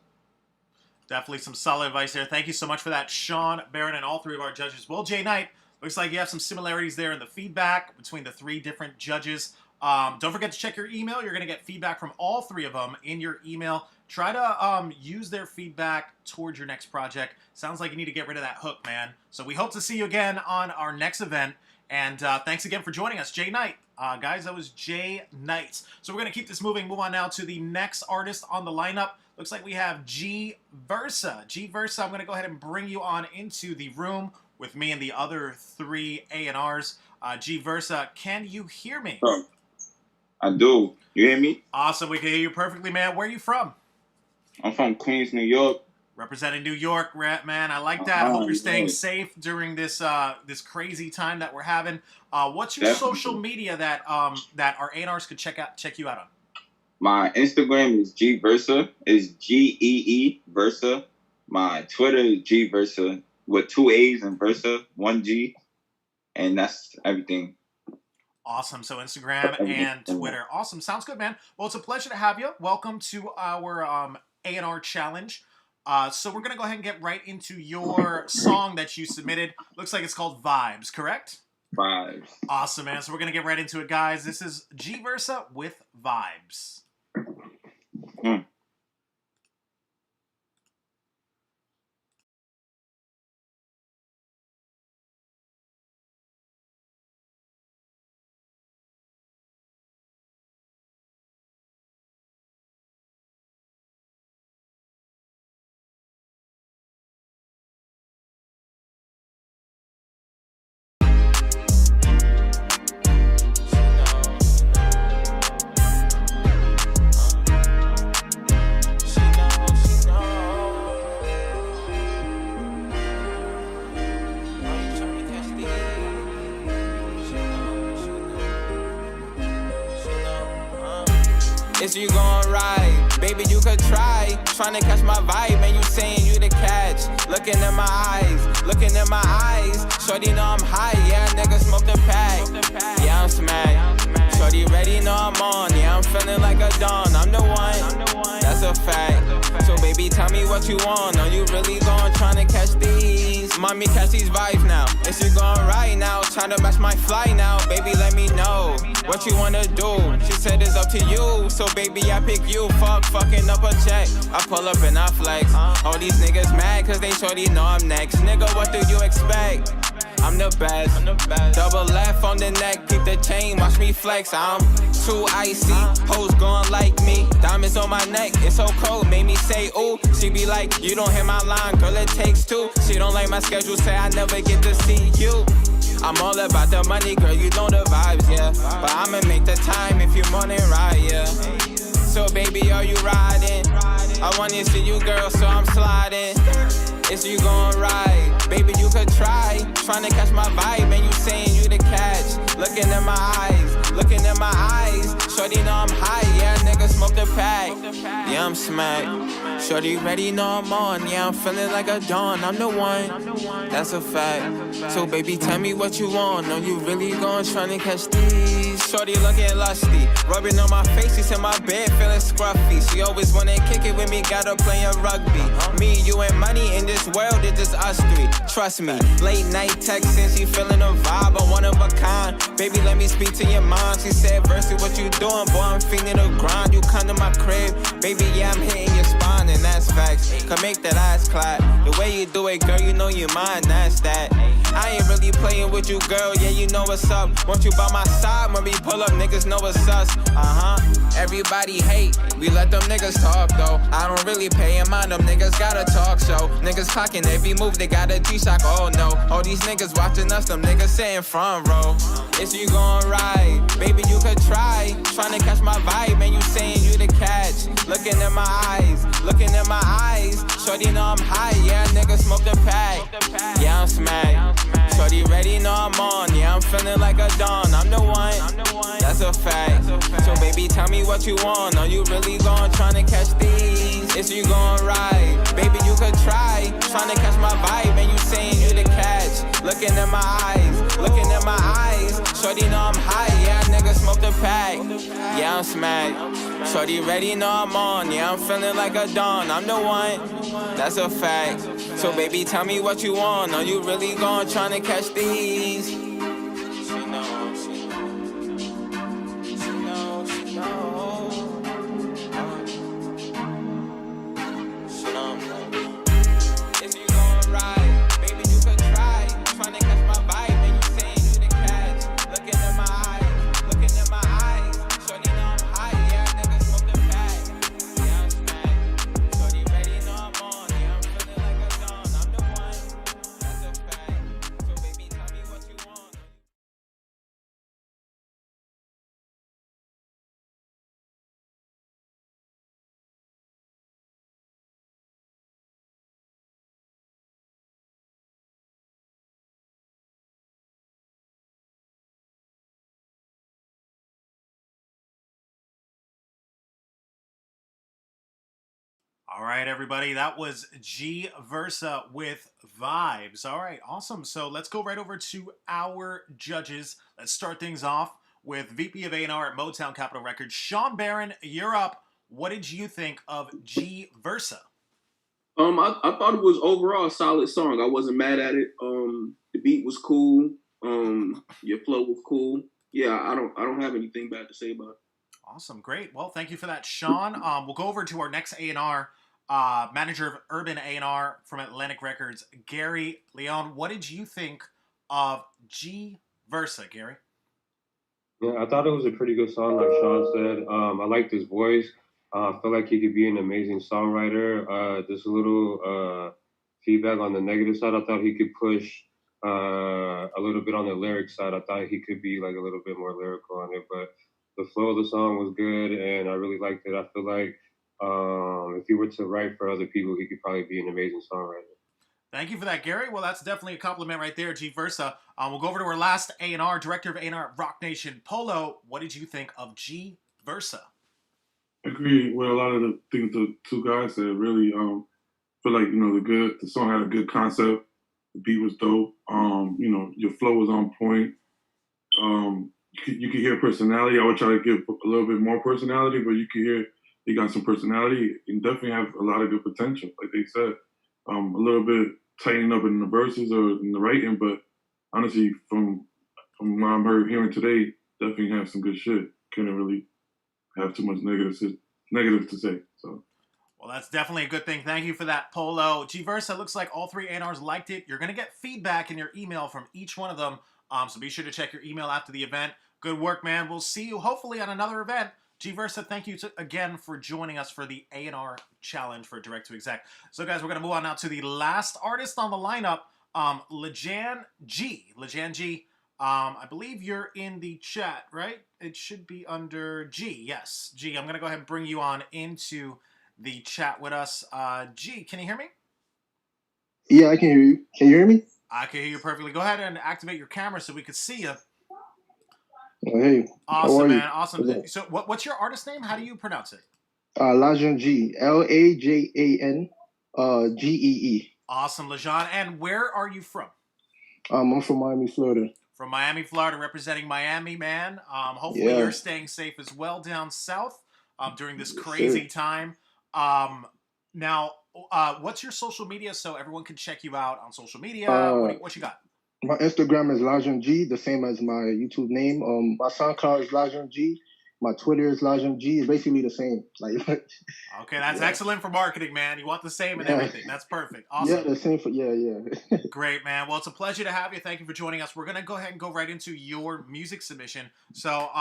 Definitely some solid advice there. Thank you so much for that, SHAWN BARRON, and all three of our judges. Well, Jay Knight, looks like you have some similarities there in the feedback between the three different judges. Don't forget to check your email. You're going to get feedback from all 3 of them in your email. Try to use their feedback towards your next project. Sounds like you need to get rid of that hook, man. So we hope to see you again on our next event. And thanks again for joining us, Jay Knight. Guys, that was Jay Knight. So we're going to keep this moving. Move on now to the next artist on the lineup. Looks like we have G Versa. G Versa, I'm going to go ahead and bring you on into the room with me and the other 3 A&Rs. G Versa, can you hear me? I do. You hear me? Awesome. We can hear you perfectly, man. Where are you from? I'm from Queens, New York. Representing New York, man. I like that. I hope you're staying safe during this this crazy time that we're having. What's your social media that our A&Rs could check you out on? My Instagram is G Versa. It's GEE Versa. My Twitter is G Versa with 2 A's and Versa, 1 G, and that's everything. Awesome. So Instagram and Twitter. Awesome. Sounds good, man. Well, it's a pleasure to have you. Welcome to our A&R Challenge. So we're going to go ahead and get right into your song that you submitted. Looks like it's called Vibes, correct? Vibes. Awesome, man. So we're going to get right into it, guys. This is G Versa with Vibes. Is you gon' ride? Baby, you could try. Tryna catch my vibe, man, you saying you the catch. Looking in my eyes. Shorty know I'm high, yeah, nigga smoke the pack. Yeah, I'm smacked. Shorty ready, know I'm on. Yeah, I'm feeling like a dawn. I'm the one, that's a fact. So baby, tell me what you want. Are you really gon' tryna catch these? Mommy, catch these vibes now. Is you gon' ride now? Tryna match my fly now. Baby, let me know what you wanna do. She said it's up to you. So baby, I pick you. Fucking up a check. I pull up and I flex. All these niggas mad cause they shorty know I'm next. Nigga, what do you expect? I'm the best. Double left on the neck, keep the chain, watch me flex. I'm too icy, hoes gon' like me. Diamonds on my neck, it's so cold, made me say ooh. She be like, you don't hit my line, girl, it takes 2. She don't like my schedule, say I never get to see you. I'm all about the money, girl, you know the vibes, yeah. But I'ma make the time if you morning ride, yeah. So baby, are you riding? I wanna see you, girl, so I'm sliding. Is you gon' ride? Baby, you could try. Tryna catch my vibe, man, you saying you the catch. Looking in my eyes. Shorty know I'm high, yeah, nigga smoke the pack. Yeah, I'm smacked. Shorty ready, know I'm on. Yeah, I'm feeling like a dawn. I'm the one, that's a fact. So baby, tell me what you want. Are you really gon' tryna catch these? Shorty looking lusty, rubbing on my face. She's in my bed, feeling scruffy. She always wanna kick it with me, gotta play a rugby. Me, you, and money in this world, it's just us 3. Trust me, late night texting, she feeling a vibe, I'm one of a kind. Baby, let me speak to your mind. She said, Versi, what you doing? Boy, I'm feeling the grind. You come to my crib, baby, yeah, I'm hitting your spine, and that's facts. Could make that ass clap. The way you do it, girl, you know you mine, that's that. I ain't really playing with you, girl, yeah, you know what's up. Want you by my side, when we pull up, niggas know it's us. Everybody hate, we let them niggas talk though. I don't really pay in mind, them niggas got a talk show. Niggas clocking every move, they got a G-Shock, oh no. All these niggas watching us, them niggas saying front row. Is you gon' ride? Baby, you could try. Tryna catch my vibe, man, you saying you the catch. Looking in my eyes. Shorty know I'm high, yeah, nigga smoke the pack. Yeah, I'm smacked. Shorty ready, know I'm on. Yeah, I'm feeling like a dawn. I'm the one, that's a fact. So baby, tell me what you want. Are you really gon' tryna catch these? Is you gon' ride? Baby, you could try. Tryna catch my vibe, man, you saying you the catch. Looking in my eyes. Shorty know I'm high, yeah, nigga smoke the pack. Yeah, I'm smacked. Shorty ready, know I'm on. Yeah, I'm feeling like a dawn. I'm the one, that's a fact. So baby, tell me what you want. Are you really gon' tryna catch these? All right, everybody. That was G Versa with Vibes. All right, awesome. So let's go right over to our judges. Let's start things off with VP of A&R at MOTOWN Capitol Records, Sean Barron. You're up. What did you think of G Versa? I thought it was overall a solid song. I wasn't mad at it. The beat was cool. Your flow was cool. Yeah, I don't have anything bad to say about it. Awesome, great. Well, thank you for that, Sean. We'll go over to our next A&R, manager of Urban A&R from Atlantic Records, Gary Leon. What did you think of G Versa, Gary? Yeah, I thought it was a pretty good song, like Sean said. I liked his voice. I feel like he could be an amazing songwriter. Just a little feedback on the negative side. I thought he could push a little bit on the lyric side. I thought he could be like a little bit more lyrical on it, but the flow of the song was good, and I really liked it. I feel like if he were to write for other people, he could probably be an amazing songwriter. Thank you for that, Gary. Well, that's definitely a compliment right there, G Versa. We'll go over to our last A&R, director of A&R Rock Nation, Polo. What did you think of G Versa? I agree with a lot of the things the two guys said. Really, feel like the song had a good concept. The beat was dope. Your flow was on point. You could hear personality. I would try to give a little bit more personality, but you could hear he got some personality and definitely have a lot of good potential. Like they said, a little bit tightening up in the verses or in the writing, but honestly, from what I'm hearing today, definitely have some good shit. Couldn't really have too much negative to say. So. Well, that's definitely a good thing. Thank you for that, Polo. G Versa, looks like all three A&Rs liked it. You're going to get feedback in your email from each one of them, so be sure to check your email after the event. Good work, man. We'll see you hopefully on another event. G Versa, thank you again for joining us for the A&R Challenge for Direct to Exec. So, guys, we're going to move on now to the last artist on the lineup, Lejan G. Lejan G, I believe you're in the chat, right? It should be under G. Yes, G. I'm going to go ahead and bring you on into the chat with us. G, can you hear me? Yeah, I can hear you. Can you hear me? I can hear you perfectly. Go ahead and activate your camera so we could see you. Oh, hey. Awesome, man. Awesome. So what's your artist name? How do you pronounce it? Lajan G. Lajan Gee. Awesome, Lejan. And where are you from? I'm from Miami, Florida. From Miami, Florida, representing Miami, man. Hopefully you're staying safe as well down south during this crazy time. Now, what's your social media so everyone can check you out on social media? What you got? My Instagram is Lajan G, the same as my YouTube name. My SoundCloud is Lajan G. My Twitter is Lajan G. It's basically the same. Okay, that's excellent for marketing, man. You want the same and everything. That's perfect. Awesome. Yeah, the same for yeah. Great, man. Well, it's a pleasure to have you. Thank you for joining us. We're gonna go ahead and go right into your music submission. So,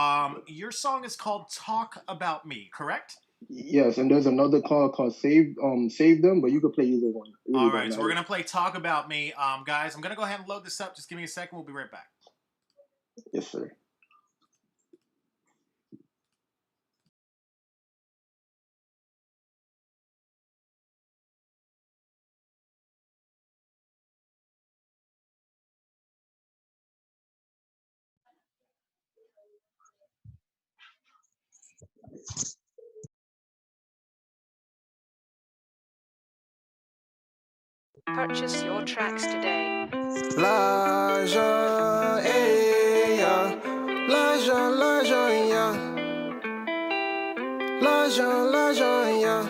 your song is called "Talk About Me," correct? Yes, and there's another called Save Them, but you can play either one. All right, so we're gonna play "Talk About Me," guys. I'm gonna go ahead and load this up. Just give me a second. We'll be right back. Yes, sir. Purchase your tracks today. Lajan, yeah. Lajan, yeah. Lajan, yeah.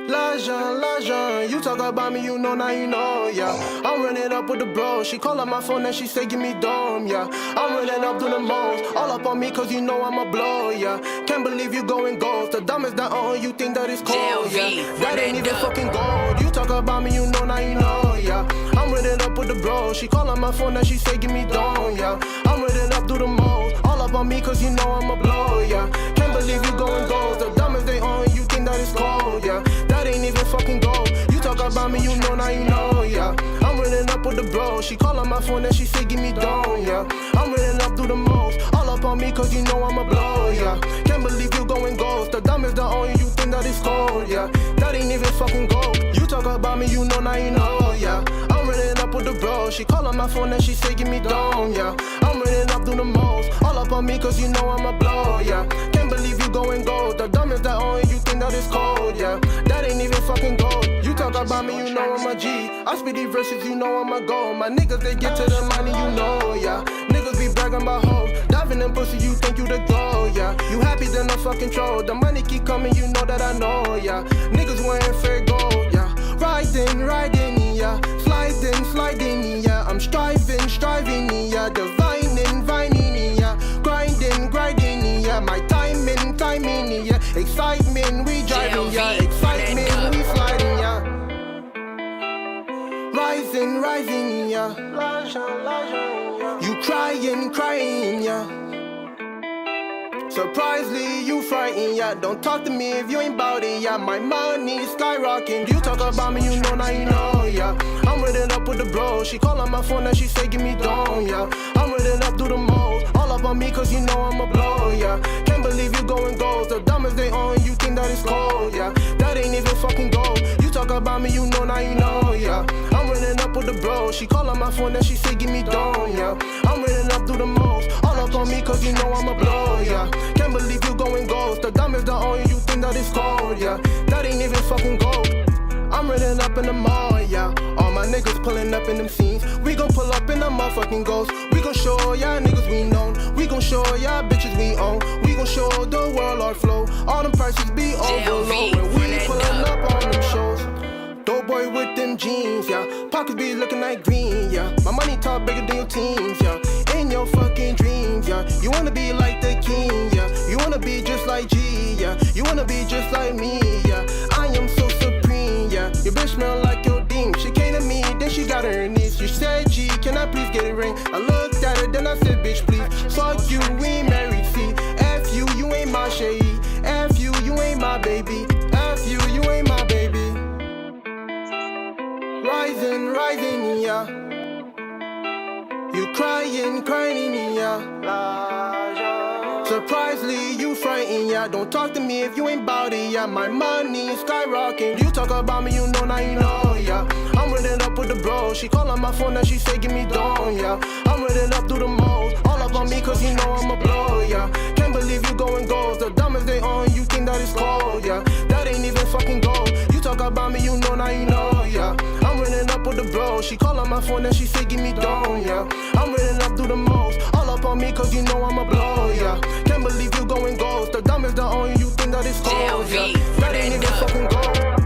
Lajan, you talk about me, you know, now you know, yeah. I'm running up with the bro. She call up my phone and she say, give me dome, yeah. I'm running up to the most, all up on me cause you know I'm a blow, yeah. Can't believe you going ghost. The dumbest that on you think that it's cold, yeah. That ain't even fucking gold. You talk about me, you know, now you know, yeah. I'm running up with the bro. She call up my phone and she say, give me dome, yeah. I'm running up to the most, all up on me cause you know I'm a blow, yeah. Can't believe you going ghost. The dumbest they on you think that it's cold, yeah. That ain't even fucking gold. You talk about me, you know, now you know, yeah. I'm running up with the bro. She call on my phone and she say, give me dome, yeah. I'm running up through the most, all up on me cause you know I'm a blow, yeah. Can't believe you going ghost. The dumbest that on you think that it's cold, yeah. That ain't even fucking gold. You talk about me, you know, now you know, yeah. I'm running up with the bro. She call on my phone and she say, give me dome, yeah. I'm running up through the most, all up on me cause you know I'm a blow, yeah. Can't believe you going gold. The dumbest that on you think that it's cold, yeah. That ain't even fucking gold. You talk about me, you know I'm a G. I spit these verses, you know I'm a gold. My niggas, they get to the money, you know, yeah. Niggas be bragging about hoes. Diving in pussy, you think you the go, yeah. You happy than a fucking troll. The money keep coming, you know that I know, yeah. Niggas wearing fair gold, yeah. Riding, yeah. Sliding, yeah. I'm striving, yeah. Divining, yeah. Grinding, yeah. My timing, yeah. Excitement, we driving, yeah. Excitement, we sliding, yeah. Rising, yeah. You crying, yeah. Surprisingly, you frightened, yeah. Don't talk to me if you ain't bout it, yeah. My money skyrocketing. You talk about me, you know, now you know, yeah. I'm with it up with the bros. She call on my phone and she say, give me down, yeah. I'm with it up, do the most. All up on me, cause you know I'm a blow, yeah. Can't believe you going gold. The dumbest they own, you think that it's cold, yeah. That ain't even fucking gold. You talk about me, you know, now you know, yeah. I'm running up with the bros. She call on my phone and she say, give me down, yeah. I'm running up, do the most. All up on me, cause you know I'm a blow, yeah. Can't believe you going ghost. The dumbest the only you think that it's cold, yeah. That ain't even fucking gold. I'm running up in the mall, yeah. All my niggas pulling up in them scenes. We gon' pull up in the motherfucking ghost. We gon' show y'all niggas we known. We gon' show y'all bitches we own. We gon' show the world our flow. All them prices be overload when we pullin' up on them shows. Dope boy with them jeans, yeah. Pockets be looking like green, yeah. My money talk bigger than your teams, yeah. In your fucking dreams, yeah. You wanna be like the king, yeah. You wanna be just like G, yeah. You wanna be just like me, yeah. I am so supreme, yeah. Your bitch smell like your ding. She came to me, then she got her knees. She said, G, can I please get a ring? I looked at her, then I said, bitch, please. Fuck you, we ain't married, see. F you ain't my shade. F you ain't my baby. F you ain't my baby. Rising, yeah. You crying, yeah. Surprisingly, you frightened, yeah. Don't talk to me if you ain't bout it, yeah. My money is skyrocketing. You talk about me, you know, now you know, yeah. I'm with it up with the bros. She call on my phone and she say, give me down, yeah. I'm with it up, do the most. All up on me, cause you know I'm a blow, yeah. Can't believe you going gold. The dumbest they own, you think that it's cold, yeah. That ain't even fucking gold. You talk about me, you know, now you know, yeah. I'm running up with the bros. She call on my phone and she say, give me down, yeah. I'm running up, do the most. All up on me, cause you know I'm a blow, yeah. Can't believe you going ghost. The dumbest the only you think that it's cold, yeah. That ain't even fucking gold.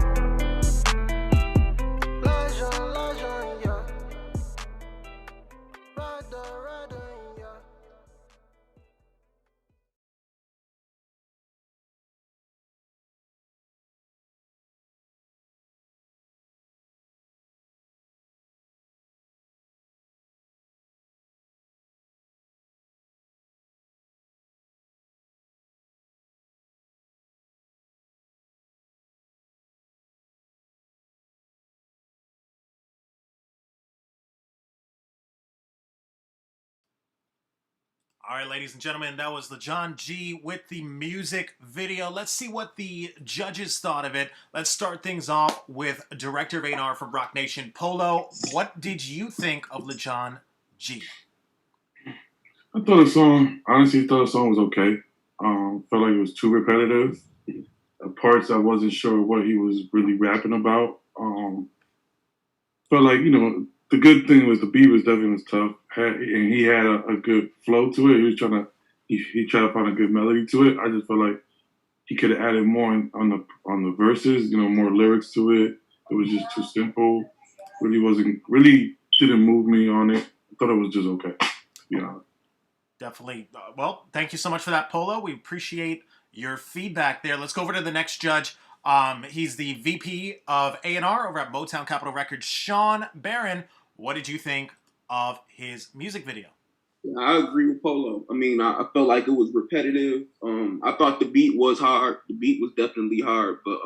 All right, ladies and gentlemen, that was the John G with the music video. Let's see what the judges thought of it. Let's start things off with director of A&R from Rock Nation, Polo. What did you think of the John G? I thought the song was okay. Felt like it was too repetitive. Parts I wasn't sure what he was really rapping about. Felt like, you know, the good thing was the beat was definitely tough, and he had a good flow to it. He was trying to find a good melody to it. I just felt like he could have added more on the verses, you know, more lyrics to it. It was just too simple. Really didn't move me on it. I thought it was just okay, to be honest. Definitely. Well, thank you so much for that, Polo. We appreciate your feedback there. Let's go over to the next judge. He's the VP of A&R over at MOTOWN Capitol Records, SHAWN. BARRON, what did you think of his music video? I agree with Polo. I mean, I felt like it was repetitive. I thought the beat was hard. The beat was definitely hard, but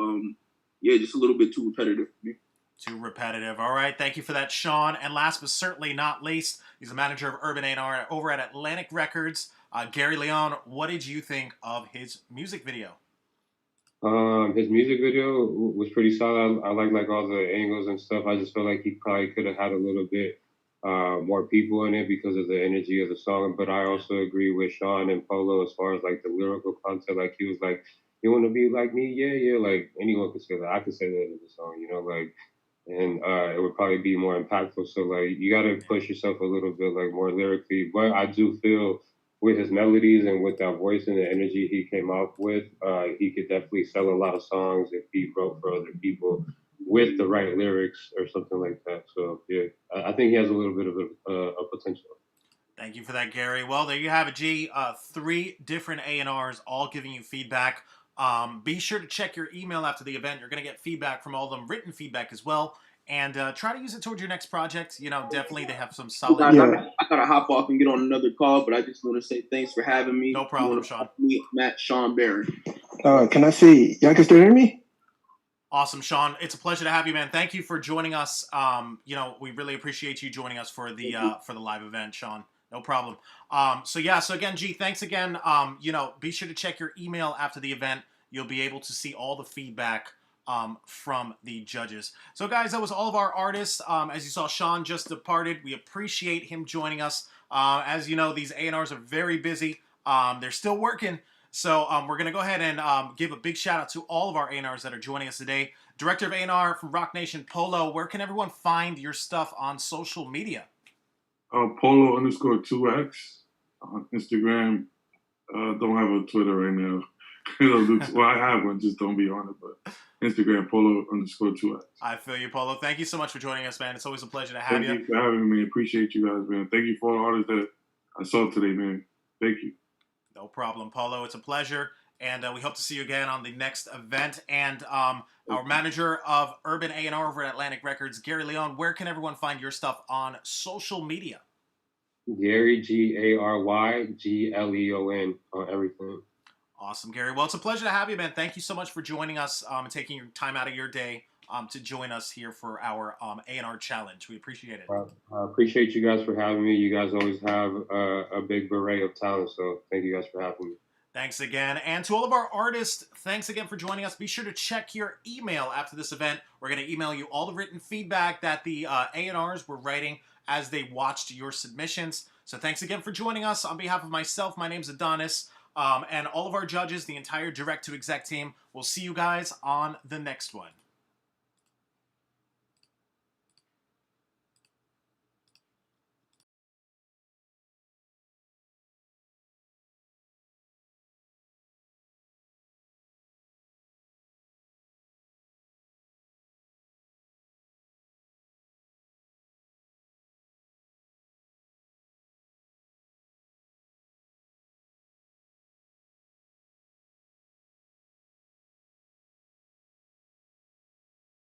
yeah, just a little bit too repetitive for me. Too repetitive. All right, thank you for that, SHAWN. And last but certainly not least, he's the manager of Urban A&R over at Atlantic Records. Gary Leon, what did you think of his music video? His music video was pretty solid. I like all the angles and stuff. I just feel like he probably could have had a little bit more people in it because of the energy of the song. But I also agree with SHAWN and Polo as far as like the lyrical content. Like he was like you want to be like me? Yeah. Like anyone could say that. I could say that in the song, you know, like, and it would probably be more impactful. So like, you got to push yourself a little bit, like more lyrically. But I do feel with his melodies and with that voice and the energy he came out with, he could definitely sell a lot of songs if he wrote for other people with the right lyrics or something like that. So yeah, I think he has a little bit of a potential. Thank you for that, Gary. Well, there you have it, G. 3 different A&Rs all giving you feedback. Be sure to check your email after the event. You're going to get feedback from all of them, written feedback as well. And try to use it towards your next project. You know, definitely they have some solid... I got to hop off and get on another call, but I just want to say thanks for having me. No problem, Sean. Matt, Sean Barron. Can I say, y'all can still hear me? Awesome, Sean. It's a pleasure to have you, man. Thank you for joining us. You know, we really appreciate you joining us for the live event, Sean. No problem. So again, G, thanks again. You know, be sure to check your email after the event. You'll be able to see all the feedback from the judges. So guys, that was all of our artists. As you saw, Sean just departed. We appreciate him joining us. As you know, these A&Rs are very busy. They're still working. So we're going to go ahead and give a big shout out to all of our A&Rs that are joining us today. Director of A&R from Rock Nation, Polo. Where can everyone find your stuff on social media? Polo_2X on Instagram. Don't have a Twitter right now. Well, I have one, just don't be on it. But Instagram, Polo_2X. I feel you, Polo. Thank you so much for joining us, man. It's always a pleasure to have you. Thank you for having me. Appreciate you guys, man. Thank you for all the artists that I saw today, man. Thank you. No problem, Polo. It's a pleasure. And we hope to see you again on the next event. And our manager of Urban A&R over at Atlantic Records, Gary Leon, where can everyone find your stuff on social media? Gary, GaryGleon on everything. Awesome, Gary. Well, it's a pleasure to have you, man. Thank you so much for joining us and taking your time out of your day to join us here for our A&R Challenge. We appreciate it. I appreciate you guys for having me. You guys always have a big array of talent, so thank you guys for having me. Thanks again. And to all of our artists, thanks again for joining us. Be sure to check your email after this event. We're going to email you all the written feedback that the A&Rs were writing as they watched your submissions. So thanks again for joining us. On behalf of myself, my name's Adonis, and all of our judges, the entire Direct to Exec team. We'll see you guys on the next one.